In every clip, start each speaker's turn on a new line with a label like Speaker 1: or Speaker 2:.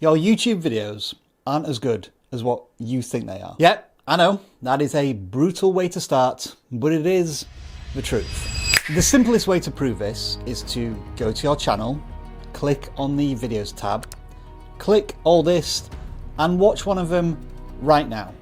Speaker 1: Your YouTube videos aren't as good as what you think they are. Yep, I know, that is a brutal way to start, but it is the truth. The simplest way to prove this is to go to your channel, click on the videos tab, click oldest, and watch one of them right now.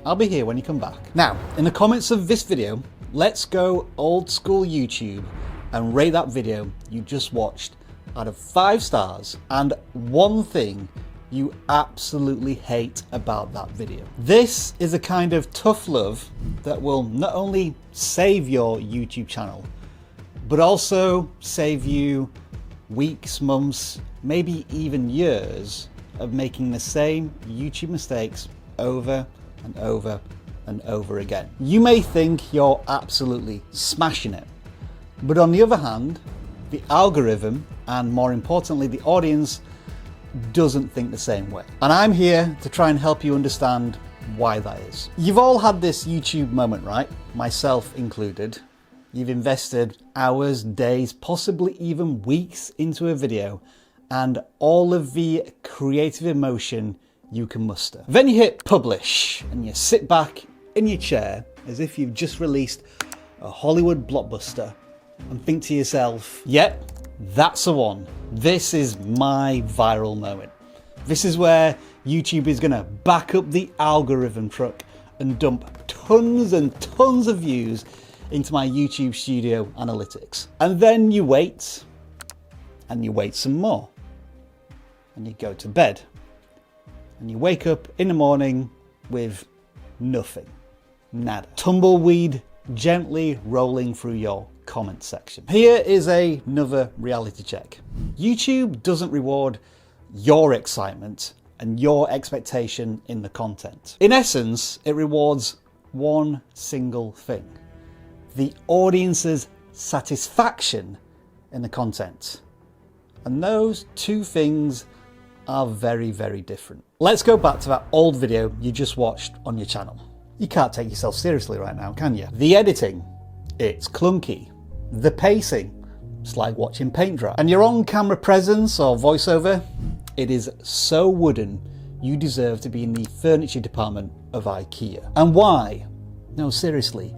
Speaker 1: I'll be here when you come back. Now, in the comments of this video, let's go old school YouTube and rate that video you just watched out of 5 stars and one thing you absolutely hate about that video. This is a kind of tough love that will not only save your YouTube channel, but also save you weeks, months, maybe even years of making the same YouTube mistakes over and over and over again. You may think you're absolutely smashing it, but on the other hand, the algorithm, and more importantly, the audience, doesn't think the same way. And I'm here to try and help you understand why that is. You've all had this YouTube moment, right? Myself included. You've invested hours, days, possibly even weeks into a video, and all of the creative emotion you can muster. Then you hit publish, and you sit back in your chair as if you've just released a Hollywood blockbuster and think to yourself, yep, that's the one. This is my viral moment. This is where YouTube is gonna back up the algorithm truck and dump tons and tons of views into my YouTube studio analytics. And then you wait, and you wait some more. And you go to bed. And you wake up in the morning with nothing. Nada. Tumbleweed gently rolling through your comment section. Here is another reality check. YouTube doesn't reward your excitement and your expectation in the content. In essence, it rewards one single thing: the audience's satisfaction in the content. And those two things are very, very different. Let's go back to that old video you just watched on your channel. You can't take yourself seriously right now, can you? The editing, it's clunky. The pacing, it's like watching paint dry. And your on-camera presence or voiceover, it is so wooden, you deserve to be in the furniture department of IKEA. And why? No, seriously,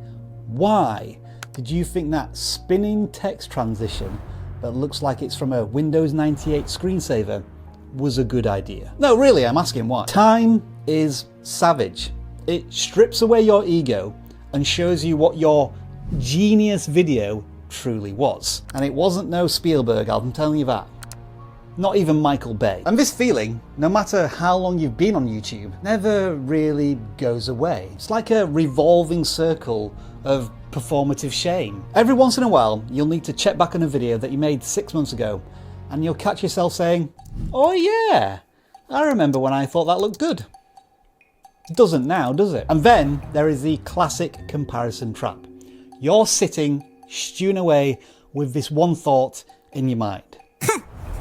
Speaker 1: why did you think that spinning text transition that looks like it's from a Windows 98 screensaver was a good idea? No, really, I'm asking why. Time is savage. It strips away your ego and shows you what your genius video truly was. And it wasn't no Spielberg, I'm telling you that. Not even Michael Bay. And this feeling, no matter how long you've been on YouTube, never really goes away. It's like a revolving circle of performative shame. Every once in a while, you'll need to check back on a video that you made 6 months ago, and you'll catch yourself saying, oh yeah, I remember when I thought that looked good. It doesn't now, does it? And then there is the classic comparison trap. You're sitting, stewing away with this one thought in your mind.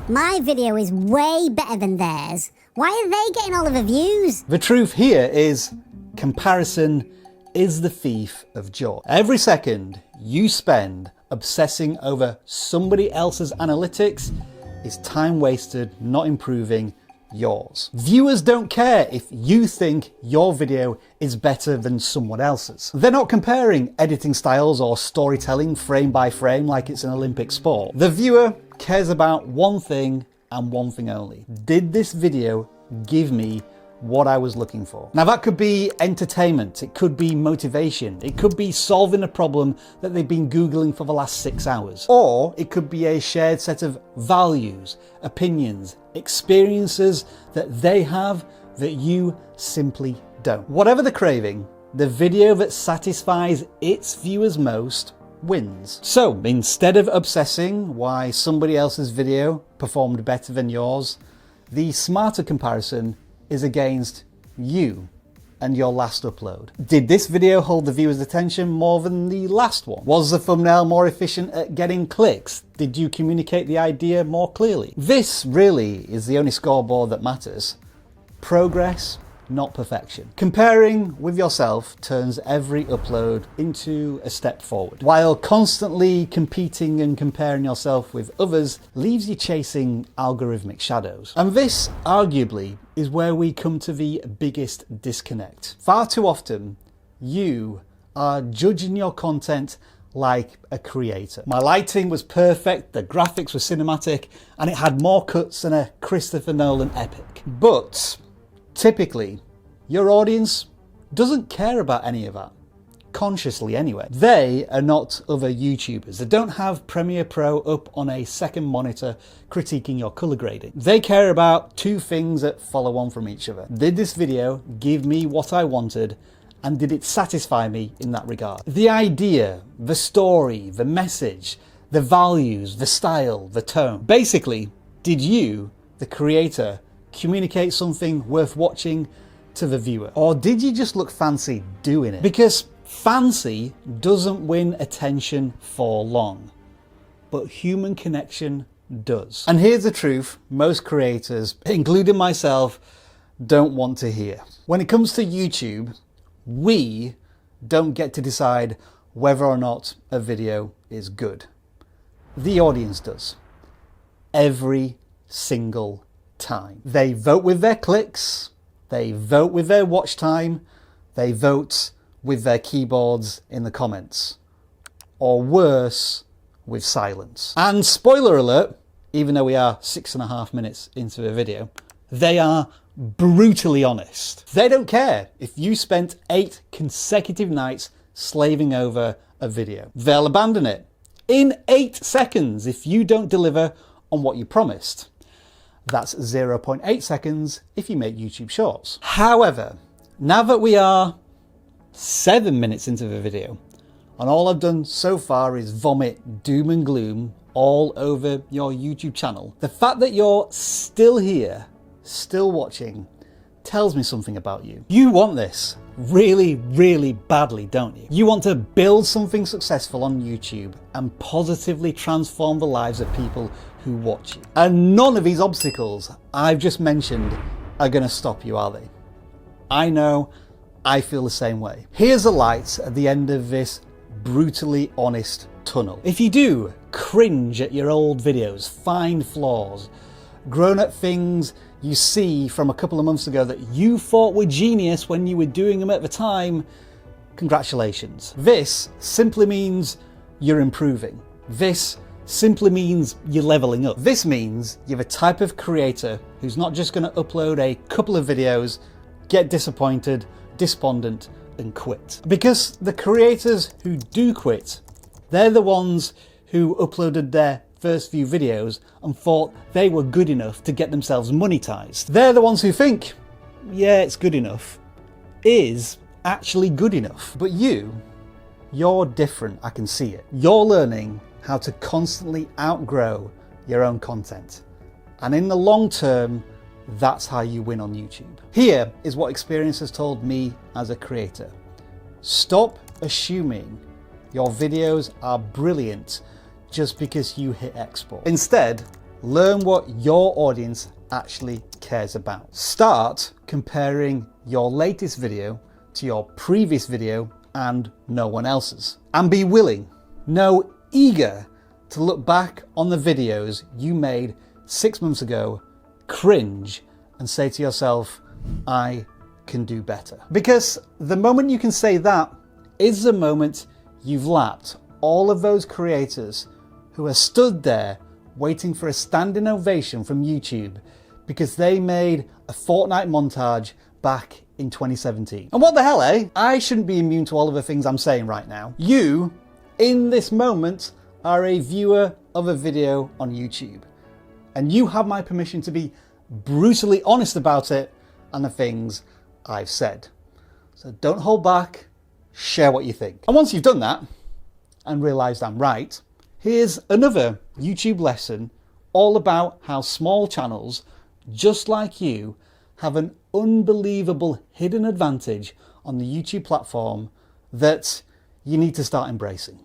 Speaker 2: My video is way better than theirs. Why are they getting all of the views?
Speaker 1: The truth here is comparison is the thief of joy. Every second you spend obsessing over somebody else's analytics is time wasted not improving yours. Viewers don't care if you think your video is better than someone else's. They're not comparing editing styles or storytelling frame by frame like it's an Olympic sport. The viewer cares about one thing and one thing only. Did this video give me what I was looking for? Now that could be entertainment, it could be motivation, it could be solving a problem that they've been Googling for the last 6 hours. Or it could be a shared set of values, opinions, experiences that they have that you simply don't. Whatever the craving, the video that satisfies its viewers most wins. So instead of obsessing why somebody else's video performed better than yours, the smarter comparison is against you and your last upload. Did this video hold the viewer's attention more than the last one? Was the thumbnail more efficient at getting clicks? Did you communicate the idea more clearly? This really is the only scoreboard that matters. Progress not perfection. Comparing with yourself turns every upload into a step forward, while constantly competing and comparing yourself with others leaves you chasing algorithmic shadows. And this, arguably, is where we come to the biggest disconnect. Far too often, you are judging your content like a creator. My lighting was perfect, the graphics were cinematic, and it had more cuts than a Christopher Nolan epic. But typically, your audience doesn't care about any of that. Consciously anyway. They are not other YouTubers. They don't have Premiere Pro up on a second monitor critiquing your color grading. They care about two things that follow on from each other. Did this video give me what I wanted? And did it satisfy me in that regard? The idea, the story, the message, the values, the style, the tone. Basically, did you, the creator, communicate something worth watching to the viewer? Or did you just look fancy doing it? Because fancy doesn't win attention for long, but human connection does. And here's the truth most creators, including myself, don't want to hear. When it comes to YouTube, we don't get to decide whether or not a video is good. The audience does. Every single time. They vote with their clicks, they vote with their watch time, they vote with their keyboards in the comments. Or worse, with silence. And spoiler alert, even though we are 6.5 minutes into a video, they are brutally honest. They don't care if you spent 8 consecutive nights slaving over a video. They'll abandon it in 8 seconds if you don't deliver on what you promised. That's 0.8 seconds if you make YouTube Shorts. However, now that we are 7 minutes into the video, and all I've done so far is vomit doom and gloom all over your YouTube channel, the fact that you're still here, still watching, tells me something about you. You want this really, really badly, don't you? You want to build something successful on YouTube and positively transform the lives of people who watch you. And none of these obstacles I've just mentioned are going to stop you, are they? I know, I feel the same way. Here's the light at the end of this brutally honest tunnel. If you do cringe at your old videos, find flaws, grown up things you see from a couple of months ago that you thought were genius when you were doing them at the time, congratulations. This simply means you're improving. This simply means you're leveling up. This means you're the type of creator who's not just going to upload a couple of videos, get disappointed, despondent, and quit. Because the creators who do quit, they're the ones who uploaded their first few videos and thought they were good enough to get themselves monetized. They're the ones who think, yeah, it's good enough, is actually good enough. But you're different, I can see it. You're learning how to constantly outgrow your own content. And in the long term, that's how you win on YouTube. Here is what experience has told me as a creator. Stop assuming your videos are brilliant just because you hit export. Instead, learn what your audience actually cares about. Start comparing your latest video to your previous video and no one else's. And be willing, no, eager to look back on the videos you made 6 months ago, cringe, and say to yourself, I can do better. Because the moment you can say that is the moment you've lapped all of those creators who are stood there waiting for a standing ovation from YouTube because they made a Fortnite montage back in 2017. And what the hell, eh? I shouldn't be immune to all of the things I'm saying right now. You, in this moment, are a viewer of a video on YouTube. And you have my permission to be brutally honest about it and the things I've said. So don't hold back, share what you think. And once you've done that and realised I'm right, here's another YouTube lesson all about how small channels, just like you, have an unbelievable hidden advantage on the YouTube platform that you need to start embracing.